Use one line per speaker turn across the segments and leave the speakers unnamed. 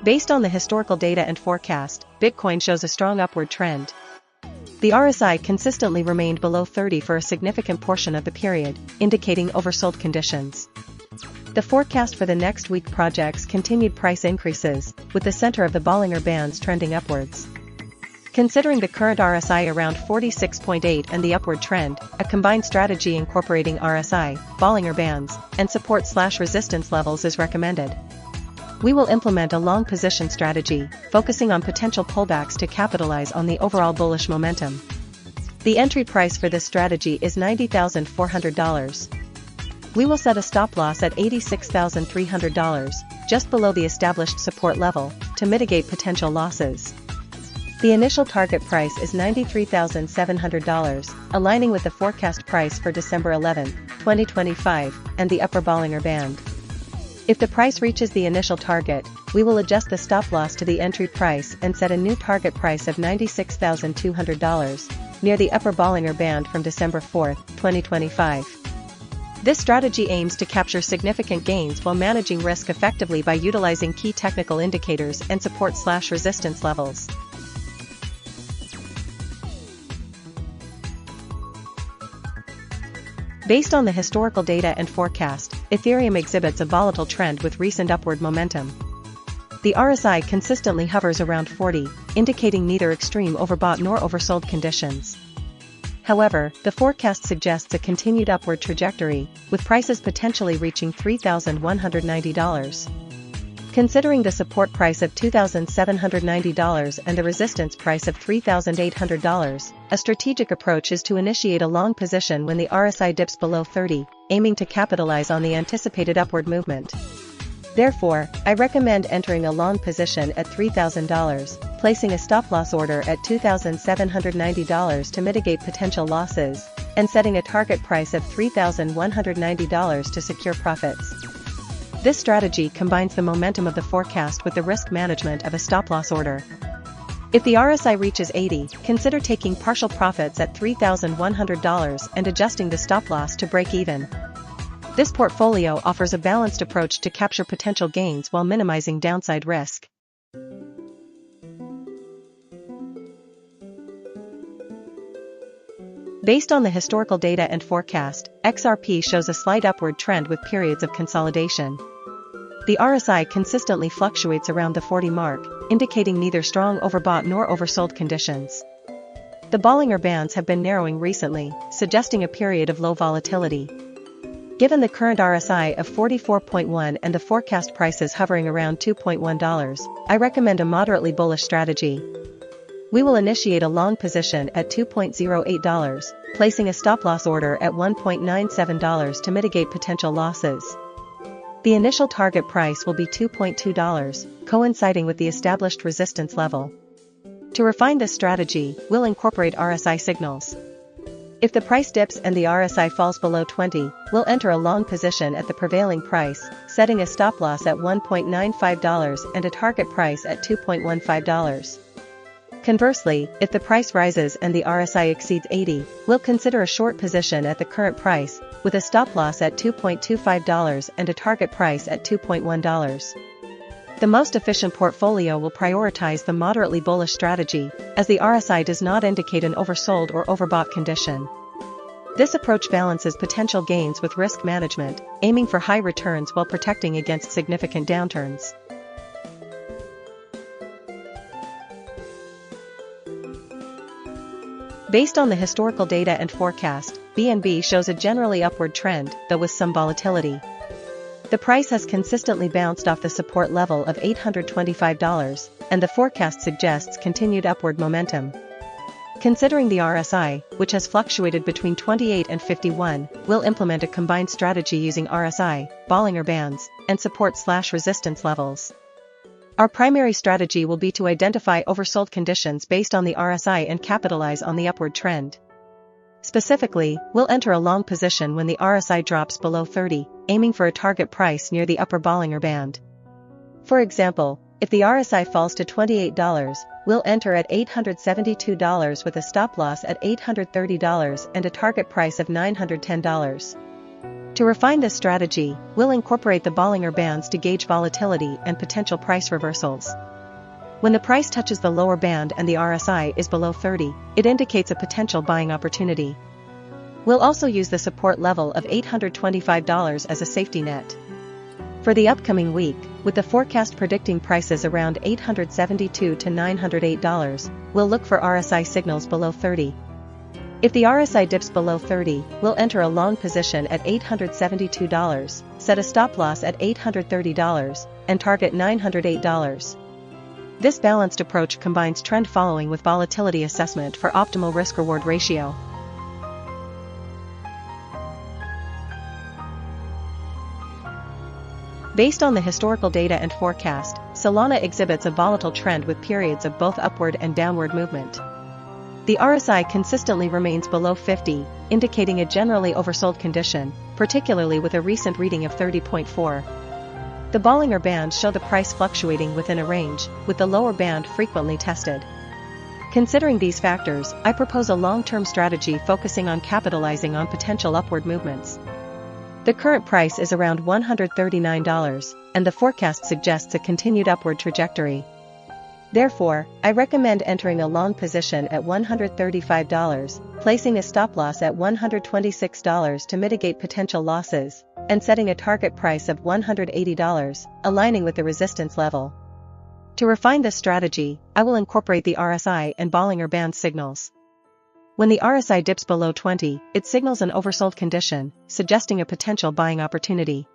Based on the historical data and forecast, Bitcoin shows a strong upward trend. The RSI consistently remained below 30 for a significant portion of the period, indicating oversold conditions. The forecast for the next week projects continued price increases, with the center of the Bollinger Bands trending upwards. Considering the current RSI around 46.8 and the upward trend, a combined strategy incorporating RSI, Bollinger Bands, and support/resistance levels is recommended. We will implement a long position strategy, focusing on potential pullbacks to capitalize on the overall bullish momentum. The entry price for this strategy is $90,400. We will set a stop loss at $86,300, just below the established support level, to mitigate potential losses. The initial target price is $93,700, aligning with the forecast price for December 11, 2025, and the upper Bollinger Band. If the price reaches the initial target, we will adjust the stop loss to the entry price and set a new target price of $96,200, near the upper Bollinger Band from December 4, 2025. This strategy aims to capture significant gains while managing risk effectively by utilizing key technical indicators and support/resistance levels. Based on the historical data and forecast, Ethereum exhibits a volatile trend with recent upward momentum. The RSI consistently hovers around 40, indicating neither extreme overbought nor oversold conditions. However, the forecast suggests a continued upward trajectory, with prices potentially reaching $3,190. Considering the support price of $2,790 and the resistance price of $3,800, a strategic approach is to initiate a long position when the RSI dips below 30, aiming to capitalize on the anticipated upward movement. Therefore, I recommend entering a long position at $3,000, placing a stop-loss order at $2,790 to mitigate potential losses, and setting a target price of $3,190 to secure profits. This strategy combines the momentum of the forecast with the risk management of a stop-loss order. If the RSI reaches 80, consider taking partial profits at $3,100 and adjusting the stop-loss to break even. This portfolio offers a balanced approach to capture potential gains while minimizing downside risk. Based on the historical data and forecast, XRP shows a slight upward trend with periods of consolidation. The RSI consistently fluctuates around the 40 mark, indicating neither strong overbought nor oversold conditions. The Bollinger Bands have been narrowing recently, suggesting a period of low volatility. Given the current RSI of 44.1 and the forecast prices hovering around $2.1, I recommend a moderately bullish strategy. We will initiate a long position at $2.08, placing a stop-loss order at $1.97 to mitigate potential losses. The initial target price will be $2.2, coinciding with the established resistance level. To refine this strategy, we'll incorporate RSI signals. If the price dips and the RSI falls below 20, we'll enter a long position at the prevailing price, setting a stop-loss at $1.95 and a target price at $2.15. Conversely, if the price rises and the RSI exceeds 80, we'll consider a short position at the current price, with a stop-loss at $2.25 and a target price at $2.1. The most efficient portfolio will prioritize the moderately bullish strategy, as the RSI does not indicate an oversold or overbought condition. This approach balances potential gains with risk management, aiming for high returns while protecting against significant downturns. Based on the historical data and forecast, BNB shows a generally upward trend, though with some volatility. The price has consistently bounced off the support level of $825, and the forecast suggests continued upward momentum. Considering the RSI, which has fluctuated between 28 and 51, we'll implement a combined strategy using RSI, Bollinger Bands, and support/resistance levels. Our primary strategy will be to identify oversold conditions based on the RSI and capitalize on the upward trend. Specifically, we'll enter a long position when the RSI drops below 30, aiming for a target price near the upper Bollinger Band. For example, if the RSI falls to $28, we'll enter at $872 with a stop loss at $830 and a target price of $910. To refine this strategy, we'll incorporate the Bollinger Bands to gauge volatility and potential price reversals. When the price touches the lower band and the RSI is below 30, it indicates a potential buying opportunity. We'll also use the support level of $825 as a safety net. For the upcoming week, with the forecast predicting prices around $872 to $908, we'll look for RSI signals below 30. If the RSI dips below 30, we'll enter a long position at $872, set a stop loss at $830, and target $908. This balanced approach combines trend following with volatility assessment for optimal risk-reward ratio. Based on the historical data and forecast, Solana exhibits a volatile trend with periods of both upward and downward movement. The RSI consistently remains below 50, indicating a generally oversold condition, particularly with a recent reading of 30.4. The Bollinger Bands show the price fluctuating within a range, with the lower band frequently tested. Considering these factors, I propose a long-term strategy focusing on capitalizing on potential upward movements. The current price is around $139, and the forecast suggests a continued upward trajectory. Therefore, I recommend entering a long position at $135, placing a stop loss at $126 to mitigate potential losses, and setting a target price of $180, aligning with the resistance level. To refine this strategy, I will incorporate the RSI and Bollinger Band signals. When the RSI dips below 20, it signals an oversold condition, suggesting a potential buying opportunity.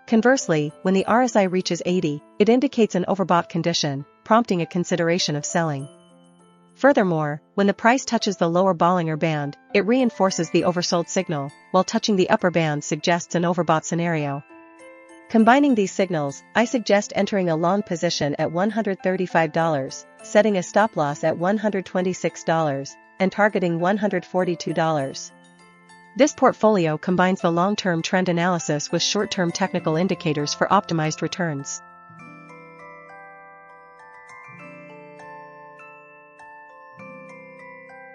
Conversely, when the RSI reaches 80, it indicates an overbought condition, prompting a consideration of selling. Furthermore, when the price touches the lower Bollinger Band, it reinforces the oversold signal, while touching the upper band suggests an overbought scenario. Combining these signals, I suggest entering a long position at $135, setting a stop loss at $126, and targeting $142. This portfolio combines the long-term trend analysis with short-term technical indicators for optimized returns.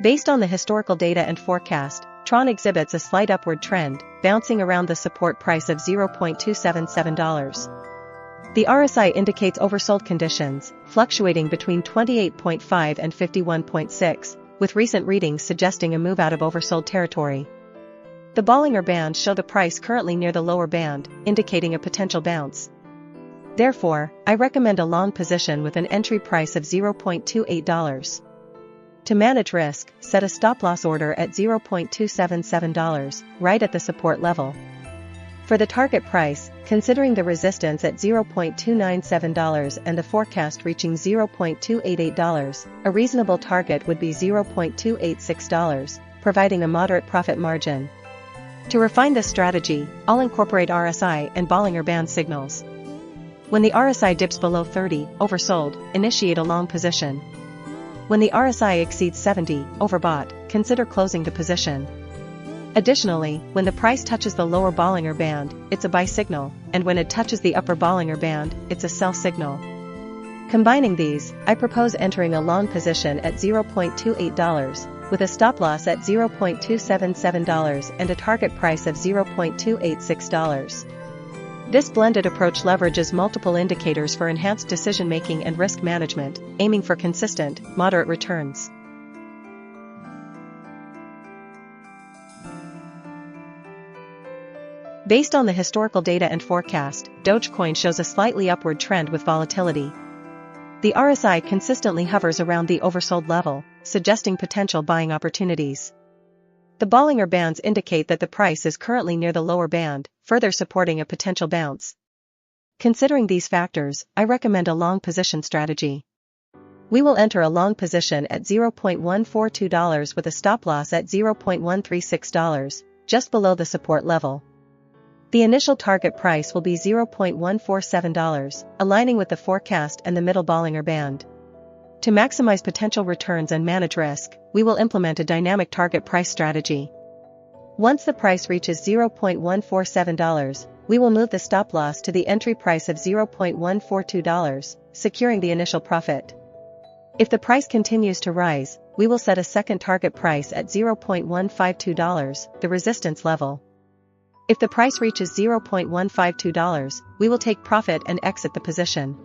Based on the historical data and forecast, TRON exhibits a slight upward trend, bouncing around the support price of $0.277. The RSI indicates oversold conditions, fluctuating between 28.5 and 51.6, with recent readings suggesting a move out of oversold territory. The Bollinger Bands show the price currently near the lower band, indicating a potential bounce. Therefore, I recommend a long position with an entry price of $0.28. To manage risk, set a stop-loss order at $0.277, right at the support level. For the target price, considering the resistance at $0.297 and the forecast reaching $0.288, a reasonable target would be $0.286, providing a moderate profit margin. To refine this strategy, I'll incorporate RSI and Bollinger Band signals. When the RSI dips below 30, oversold, initiate a long position. When the RSI exceeds 70, overbought, consider closing the position. Additionally, when the price touches the lower Bollinger Band, it's a buy signal, and when it touches the upper Bollinger Band, it's a sell signal. Combining these, I propose entering a long position at $0.28, with a stop loss at $0.277 and a target price of $0.286. This blended approach leverages multiple indicators for enhanced decision-making and risk management, aiming for consistent, moderate returns. Based on the historical data and forecast, Dogecoin shows a slightly upward trend with volatility. The RSI consistently hovers around the oversold level, suggesting potential buying opportunities. The Bollinger Bands indicate that the price is currently near the lower band, further supporting a potential bounce. Considering these factors, I recommend a long position strategy. We will enter a long position at $0.142 with a stop loss at $0.136, just below the support level. The initial target price will be $0.147, aligning with the forecast and the middle Bollinger Band. To maximize potential returns and manage risk, we will implement a dynamic target price strategy. Once the price reaches $0.147, we will move the stop loss to the entry price of $0.142, securing the initial profit. If the price continues to rise, we will set a second target price at $0.152, the resistance level. If the price reaches $0.152, we will take profit and exit the position.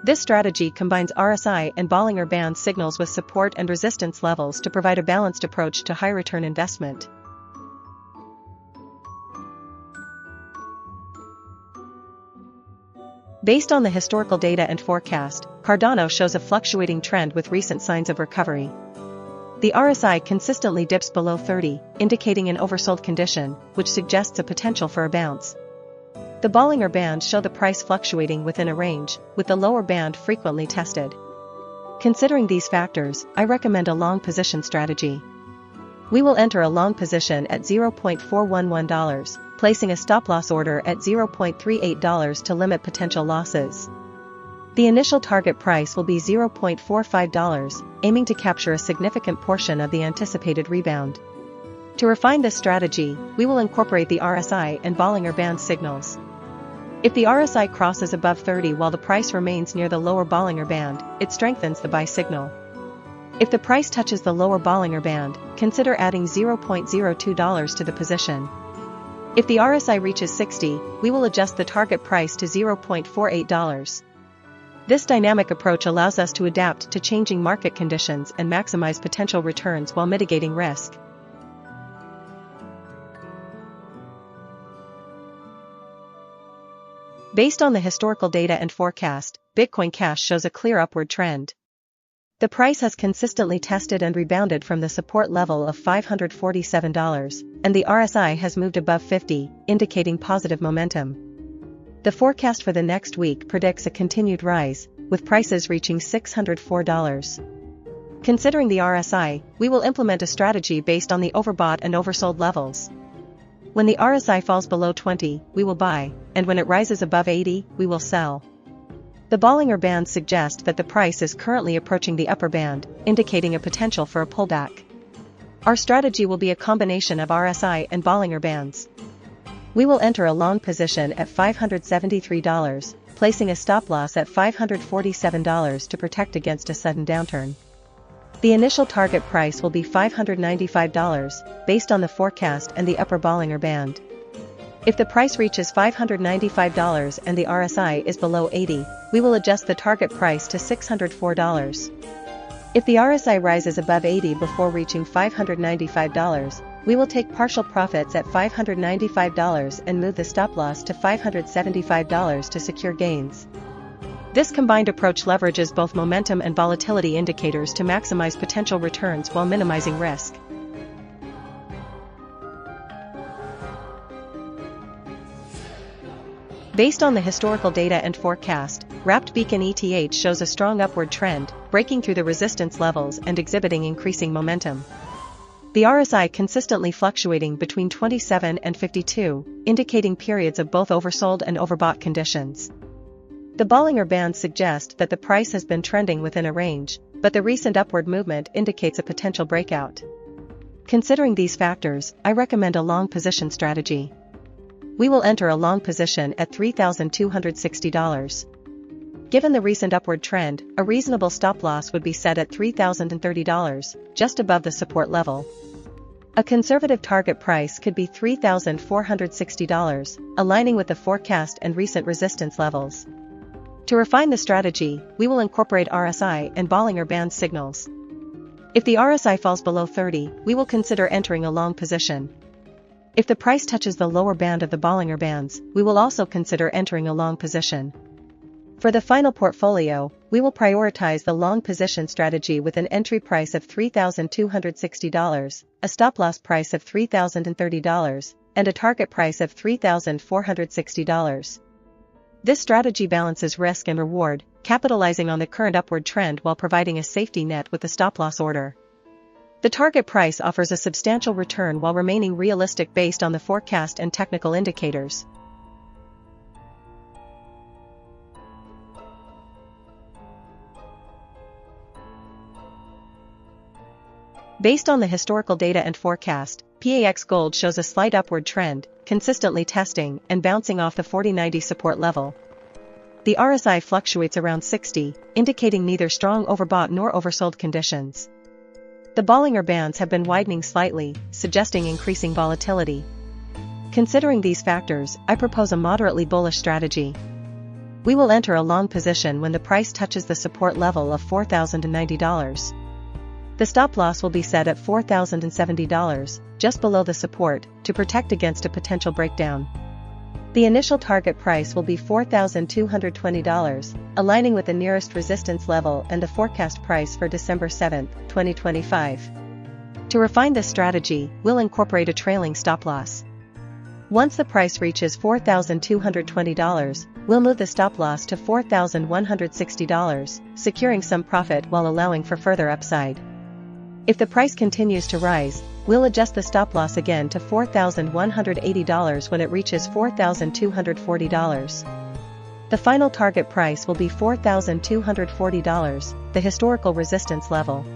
This strategy combines RSI and Bollinger Band signals with support and resistance levels to provide a balanced approach to high-return investment. Based on the historical data and forecast, Cardano shows a fluctuating trend with recent signs of recovery. The RSI consistently dips below 30, indicating an oversold condition, which suggests a potential for a bounce. The Bollinger Bands show the price fluctuating within a range, with the lower band frequently tested. Considering these factors, I recommend a long position strategy. We will enter a long position at $0.411, placing a stop-loss order at $0.38 to limit potential losses. The initial target price will be $0.45, aiming to capture a significant portion of the anticipated rebound. To refine this strategy, we will incorporate the RSI and Bollinger Band signals. If the RSI crosses above 30 while the price remains near the lower Bollinger Band, it strengthens the buy signal. If the price touches the lower Bollinger Band, consider adding $0.02 to the position. If the RSI reaches 60, we will adjust the target price to $0.48. This dynamic approach allows us to adapt to changing market conditions and maximize potential returns while mitigating risk. Based on the historical data and forecast, Bitcoin Cash shows a clear upward trend. The price has consistently tested and rebounded from the support level of $547, and the RSI has moved above 50, indicating positive momentum. The forecast for the next week predicts a continued rise, with prices reaching $604. Considering the RSI, we will implement a strategy based on the overbought and oversold levels. When the RSI falls below 20, we will buy, and when it rises above 80, we will sell. The Bollinger Bands suggest that the price is currently approaching the upper band, indicating a potential for a pullback. Our strategy will be a combination of RSI and Bollinger Bands. We will enter a long position at $573, placing a stop-loss at $547 to protect against a sudden downturn. The initial target price will be $595, based on the forecast and the upper Bollinger Band. If the price reaches $595 and the RSI is below 80, we will adjust the target price to $604. If the RSI rises above 80 before reaching $595, we will take partial profits at $595 and move the stop-loss to $575 to secure gains. This combined approach leverages both momentum and volatility indicators to maximize potential returns while minimizing risk. Based on the historical data and forecast, Wrapped Beacon ETH shows a strong upward trend, breaking through the resistance levels and exhibiting increasing momentum. The RSI consistently fluctuating between 27 and 52, indicating periods of both oversold and overbought conditions. The Bollinger Bands suggest that the price has been trending within a range, but the recent upward movement indicates a potential breakout. Considering these factors, I recommend a long position strategy. We will enter a long position at $3,260. Given the recent upward trend, a reasonable stop-loss would be set at $3,030, just above the support level. A conservative target price could be $3,460, aligning with the forecast and recent resistance levels. To refine the strategy, we will incorporate RSI and Bollinger Band signals. If the RSI falls below 30, we will consider entering a long position. If the price touches the lower band of the Bollinger Bands, we will also consider entering a long position. For the final portfolio, we will prioritize the long position strategy with an entry price of $3,260, a stop-loss price of $3,030, and a target price of $3,460. This strategy balances risk and reward, capitalizing on the current upward trend while providing a safety net with the stop-loss order. The target price offers a substantial return while remaining realistic based on the forecast and technical indicators. Based on the historical data and forecast, PAX Gold shows a slight upward trend, consistently testing and bouncing off the 4090 support level. The RSI fluctuates around 60, indicating neither strong overbought nor oversold conditions. The Bollinger Bands have been widening slightly, suggesting increasing volatility. Considering these factors, I propose a moderately bullish strategy. We will enter a long position when the price touches the support level of $4,090. The stop loss will be set at $4,070, just below the support, to protect against a potential breakdown. The initial target price will be $4,220, aligning with the nearest resistance level and the forecast price for December 7, 2025. To refine this strategy, we'll incorporate a trailing stop loss. Once the price reaches $4,220, we'll move the stop loss to $4,160, securing some profit while allowing for further upside. If the price continues to rise, we'll adjust the stop loss again to $4,180 when it reaches $4,240. The final target price will be $4,240, the historical resistance level.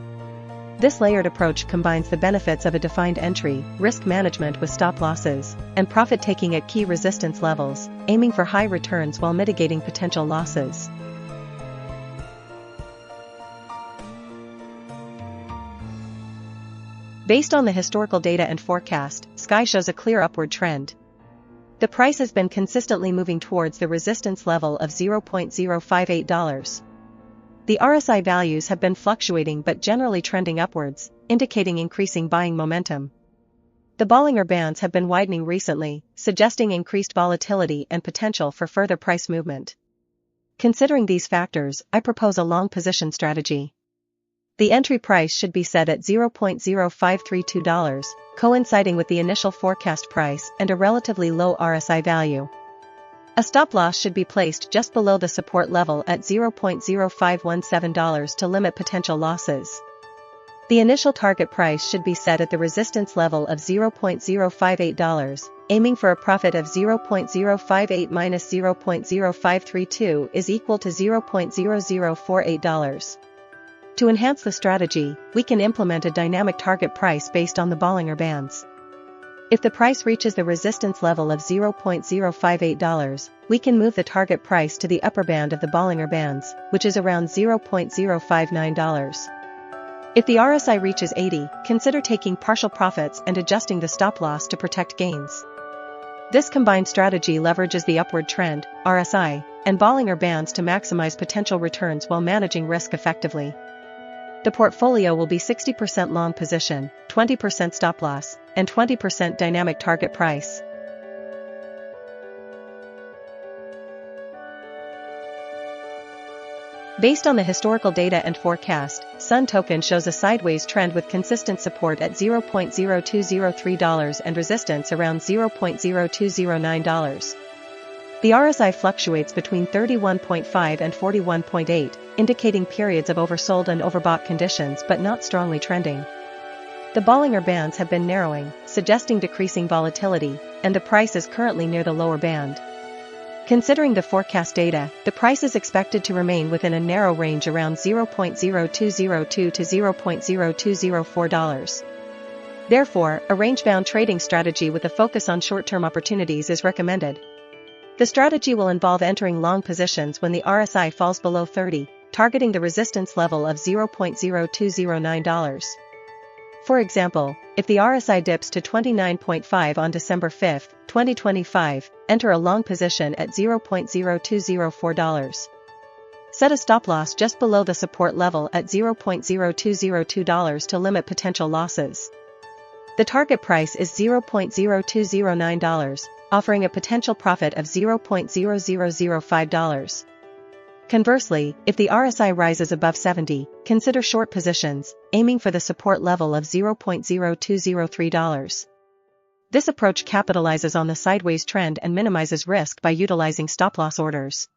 This layered approach combines the benefits of a defined entry, risk management with stop losses, and profit-taking at key resistance levels, aiming for high returns while mitigating potential losses. Based on the historical data and forecast, SKY shows a clear upward trend. The price has been consistently moving towards the resistance level of $0.058. The RSI values have been fluctuating but generally trending upwards, indicating increasing buying momentum. The Bollinger Bands have been widening recently, suggesting increased volatility and potential for further price movement. Considering these factors, I propose a long position strategy. The entry price should be set at $0.0532, coinciding with the initial forecast price and a relatively low RSI value. A stop loss should be placed just below the support level at $0.0517 to limit potential losses. The initial target price should be set at the resistance level of $0.058, aiming for a profit of 0.058 minus 0.0532 is equal to $0.0048. To enhance the strategy, we can implement a dynamic target price based on the Bollinger Bands. If the price reaches the resistance level of $0.058, we can move the target price to the upper band of the Bollinger Bands, which is around $0.059. If the RSI reaches 80, consider taking partial profits and adjusting the stop loss to protect gains. This combined strategy leverages the upward trend, RSI, and Bollinger Bands to maximize potential returns while managing risk effectively. The portfolio will be 60% long position, 20% stop loss, and 20% dynamic target price. Based on the historical data and forecast, SUN token shows a sideways trend with consistent support at $0.0203 and resistance around $0.0209. The RSI fluctuates between 31.5 and 41.8, indicating periods of oversold and overbought conditions but not strongly trending. The Bollinger Bands have been narrowing, suggesting decreasing volatility, and the price is currently near the lower band. Considering the forecast data, the price is expected to remain within a narrow range around $0.0202 to $0.0204. Therefore, a range-bound trading strategy with a focus on short-term opportunities is recommended. The strategy will involve entering long positions when the RSI falls below 30, targeting the resistance level of $0.0209. For example, if the RSI dips to 29.5 on December 5, 2025, enter a long position at $0.0204. Set a stop loss just below the support level at $0.0202 to limit potential losses. The target price is $0.0209, offering a potential profit of $0.0005. Conversely, if the RSI rises above 70, consider short positions, aiming for the support level of $0.0203. This approach capitalizes on the sideways trend and minimizes risk by utilizing stop-loss orders.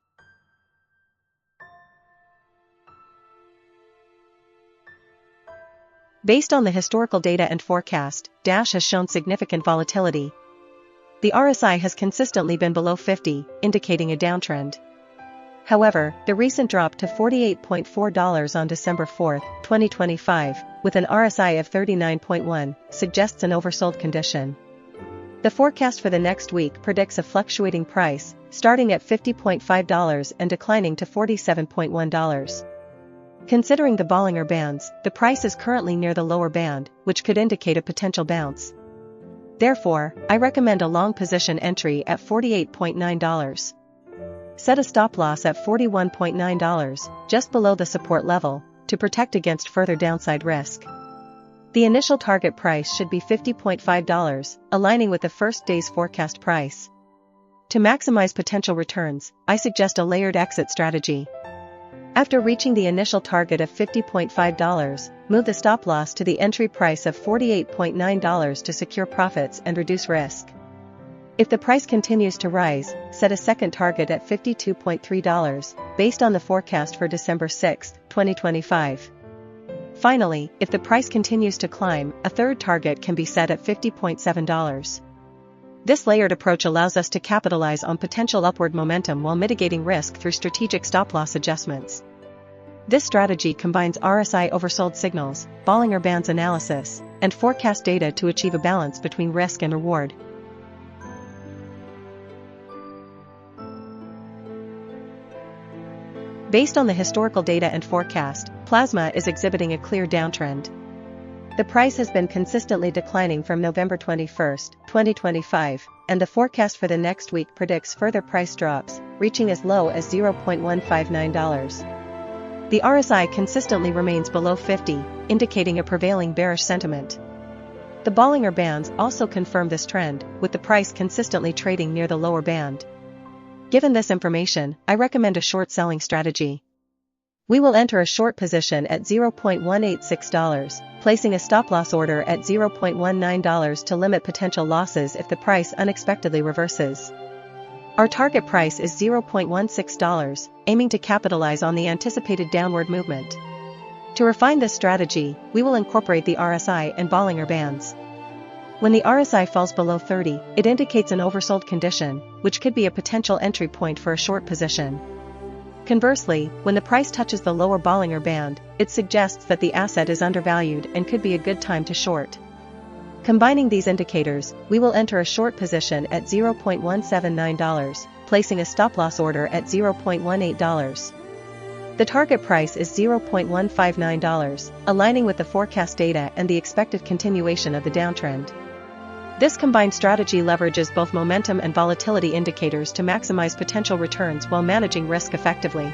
Based on the historical data and forecast, Dash has shown significant volatility. The RSI has consistently been below 50, indicating a downtrend. However, the recent drop to $48.4 on December 4, 2025, with an RSI of 39.1, suggests an oversold condition. The forecast for the next week predicts a fluctuating price, starting at $50.5 and declining to $47.1. Considering the Bollinger Bands, the price is currently near the lower band, which could indicate a potential bounce. Therefore, I recommend a long position entry at $48.9. Set a stop loss at $41.9, just below the support level, to protect against further downside risk. The initial target price should be $50.5, aligning with the first day's forecast price. To maximize potential returns, I suggest a layered exit strategy. After reaching the initial target of $50.5, move the stop loss to the entry price of $48.9 to secure profits and reduce risk. If the price continues to rise, set a second target at $52.3, based on the forecast for December 6, 2025. Finally, if the price continues to climb, a third target can be set at $50.7. This layered approach allows us to capitalize on potential upward momentum while mitigating risk through strategic stop-loss adjustments. This strategy combines RSI oversold signals, Bollinger Bands analysis, and forecast data to achieve a balance between risk and reward. Based on the historical data and forecast, plasma is exhibiting a clear downtrend. The price has been consistently declining from November 21, 2025, and the forecast for the next week predicts further price drops, reaching as low as $0.159. The RSI consistently remains below 50, indicating a prevailing bearish sentiment. The Bollinger Bands also confirm this trend, with the price consistently trading near the lower band. Given this information, I recommend a short selling strategy. We will enter a short position at $0.186, placing a stop-loss order at $0.19 to limit potential losses if the price unexpectedly reverses. Our target price is $0.16, aiming to capitalize on the anticipated downward movement. To refine this strategy, we will incorporate the RSI and Bollinger Bands. When the RSI falls below 30, it indicates an oversold condition, which could be a potential entry point for a short position. Conversely, when the price touches the lower Bollinger Band, it suggests that the asset is undervalued and could be a good time to short. Combining these indicators, we will enter a short position at $0.179, placing a stop-loss order at $0.18. The target price is $0.159, aligning with the forecast data and the expected continuation of the downtrend. This combined strategy leverages both momentum and volatility indicators to maximize potential returns while managing risk effectively.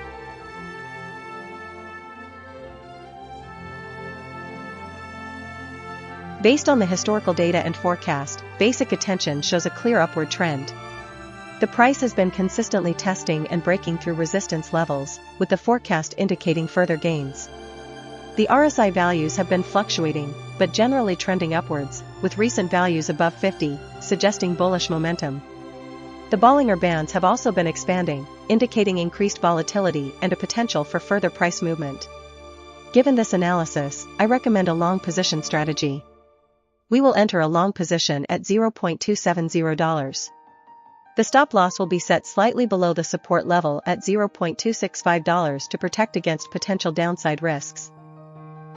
Based on the historical data and forecast, basic attention shows a clear upward trend. The price has been consistently testing and breaking through resistance levels, with the forecast indicating further gains. The RSI values have been fluctuating, but generally trending upwards, with recent values above 50, suggesting bullish momentum. The Bollinger Bands have also been expanding, indicating increased volatility and a potential for further price movement. Given this analysis, I recommend a long position strategy. We will enter a long position at $0.270. The stop loss will be set slightly below the support level at $0.265 to protect against potential downside risks.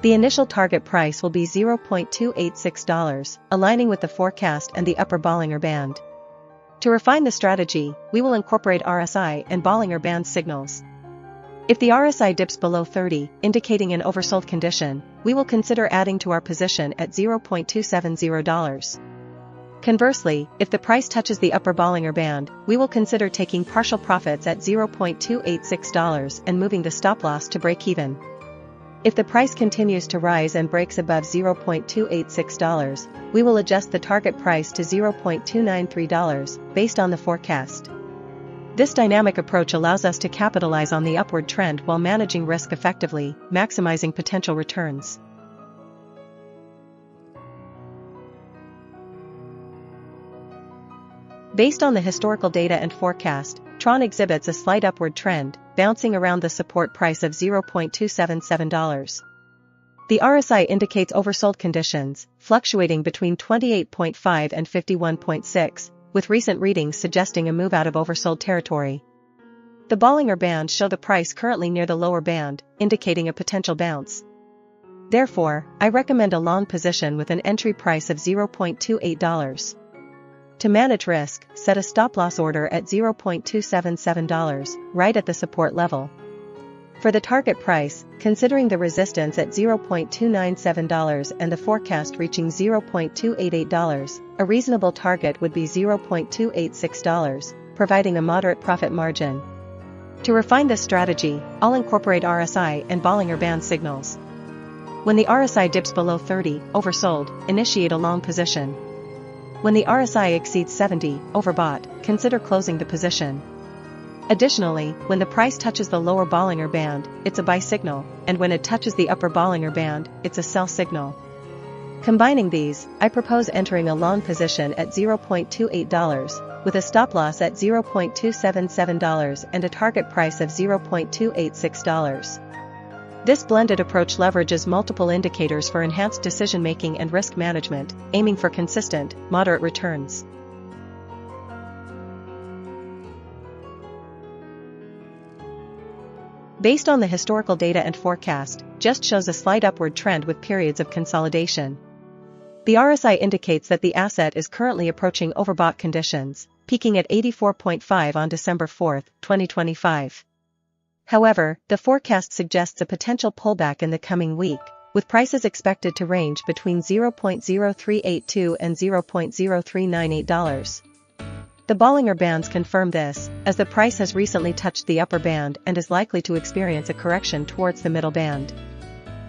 The initial target price will be $0.286, aligning with the forecast and the upper Bollinger Band. To refine the strategy, we will incorporate RSI and Bollinger Band signals. If the RSI dips below 30, indicating an oversold condition, we will consider adding to our position at $0.270. Conversely, if the price touches the upper Bollinger Band, we will consider taking partial profits at $0.286 and moving the stop loss to break even. If the price continues to rise and breaks above $0.286, we will adjust the target price to $0.293, based on the forecast. This dynamic approach allows us to capitalize on the upward trend while managing risk effectively, maximizing potential returns. Based on the historical data and forecast, TRON exhibits a slight upward trend, bouncing around the support price of $0.277. The RSI indicates oversold conditions, fluctuating between 28.5 and 51.6, with recent readings suggesting a move out of oversold territory. The Bollinger Bands show the price currently near the lower band, indicating a potential bounce. Therefore, I recommend a long position with an entry price of $0.28. To manage risk, set a stop-loss order at $0.277, right at the support level. For the target price, considering the resistance at $0.297 and the forecast reaching $0.288, a reasonable target would be $0.286, providing a moderate profit margin. To refine this strategy, I'll incorporate RSI and Bollinger Band signals. When the RSI dips below 30, oversold, initiate a long position. When the RSI exceeds 70, overbought, consider closing the position. Additionally, when the price touches the lower Bollinger Band, it's a buy signal, and when it touches the upper Bollinger Band, it's a sell signal. Combining these, I propose entering a long position at $0.28, with a stop loss at $0.277 and a target price of $0.286. This blended approach leverages multiple indicators for enhanced decision-making and risk management, aiming for consistent, moderate returns. Based on the historical data and forecast, just shows a slight upward trend with periods of consolidation. The RSI indicates that the asset is currently approaching overbought conditions, peaking at 84.5 on December 4, 2025. However, the forecast suggests a potential pullback in the coming week, with prices expected to range between $0.0382 and $0.0398. The Bollinger Bands confirm this, as the price has recently touched the upper band and is likely to experience a correction towards the middle band.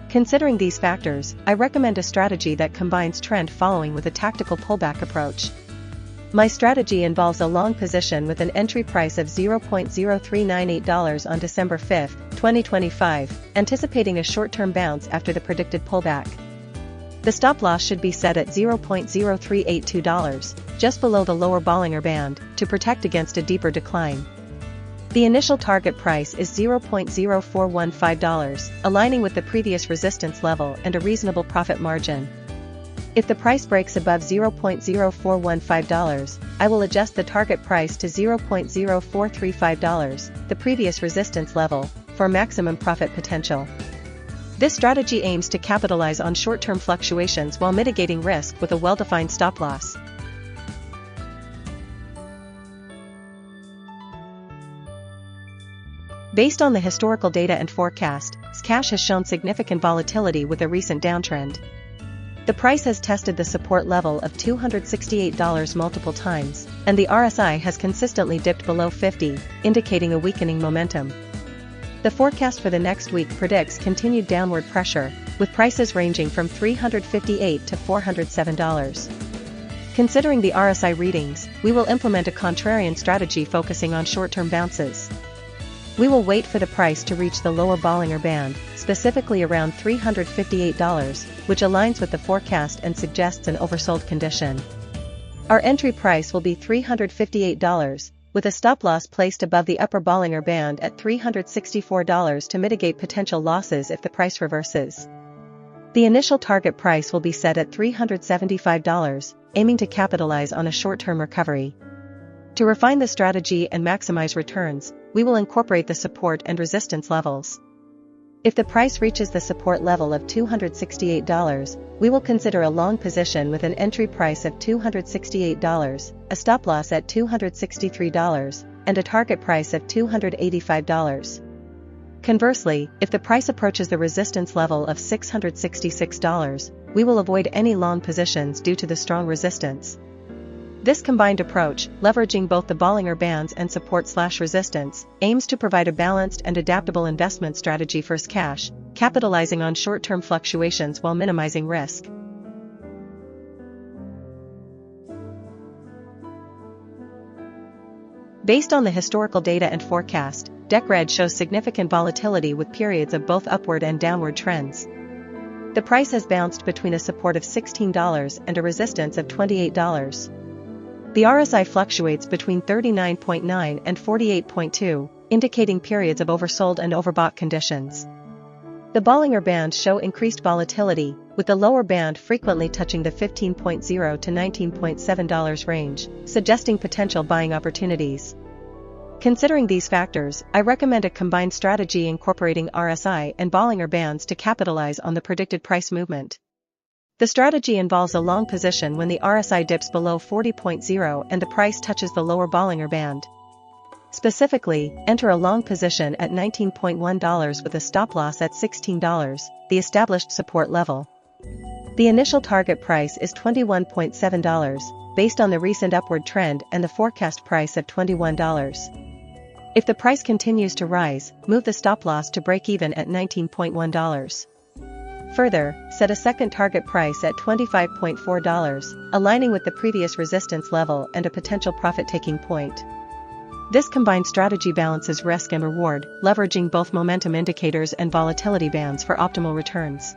Considering these factors, I recommend a strategy that combines trend following with a tactical pullback approach. My strategy involves a long position with an entry price of $0.0398 on December 5, 2025, anticipating a short-term bounce after the predicted pullback. The stop loss should be set at $0.0382, just below the lower Bollinger Band, to protect against a deeper decline. The initial target price is $0.0415, aligning with the previous resistance level and a reasonable profit margin. If the price breaks above $0.0415, I will adjust the target price to $0.0435, the previous resistance level, for maximum profit potential. This strategy aims to capitalize on short-term fluctuations while mitigating risk with a well-defined stop loss. Based on the historical data and forecast, Zcash has shown significant volatility with a recent downtrend. The price has tested the support level of $268 multiple times, and the RSI has consistently dipped below 50, indicating a weakening momentum. The forecast for the next week predicts continued downward pressure, with prices ranging from $358 to $407. Considering the RSI readings, we will implement a contrarian strategy focusing on short-term bounces. We will wait for the price to reach the lower Bollinger Band, specifically around $358, which aligns with the forecast and suggests an oversold condition. Our entry price will be $358, with a stop loss placed above the upper Bollinger Band at $364 to mitigate potential losses if the price reverses. The initial target price will be set at $375, aiming to capitalize on a short-term recovery. To refine the strategy and maximize returns, we will incorporate the support and resistance levels. If the price reaches the support level of $268, we will consider a long position with an entry price of $268, a stop loss at $263, and a target price of $285. Conversely, if the price approaches the resistance level of $666, we will avoid any long positions due to the strong resistance. This combined approach, leveraging both the Bollinger Bands and support/resistance, aims to provide a balanced and adaptable investment strategy for Zcash, capitalizing on short-term fluctuations while minimizing risk. Based on the historical data and forecast, DECRED shows significant volatility with periods of both upward and downward trends. The price has bounced between a support of $16 and a resistance of $28. The RSI fluctuates between 39.9 and 48.2, indicating periods of oversold and overbought conditions. The Bollinger Bands show increased volatility, with the lower band frequently touching the $15.0 to $19.7 range, suggesting potential buying opportunities. Considering these factors, I recommend a combined strategy incorporating RSI and Bollinger Bands to capitalize on the predicted price movement. The strategy involves a long position when the RSI dips below 40.0 and the price touches the lower Bollinger Band. Specifically, enter a long position at $19.1 with a stop loss at $16, the established support level. The initial target price is $21.7, based on the recent upward trend and the forecast price of $21. If the price continues to rise, move the stop loss to break even at $19.1. Further, set a second target price at $25.4, aligning with the previous resistance level and a potential profit-taking point. This combined strategy balances risk and reward, leveraging both momentum indicators and volatility bands for optimal returns.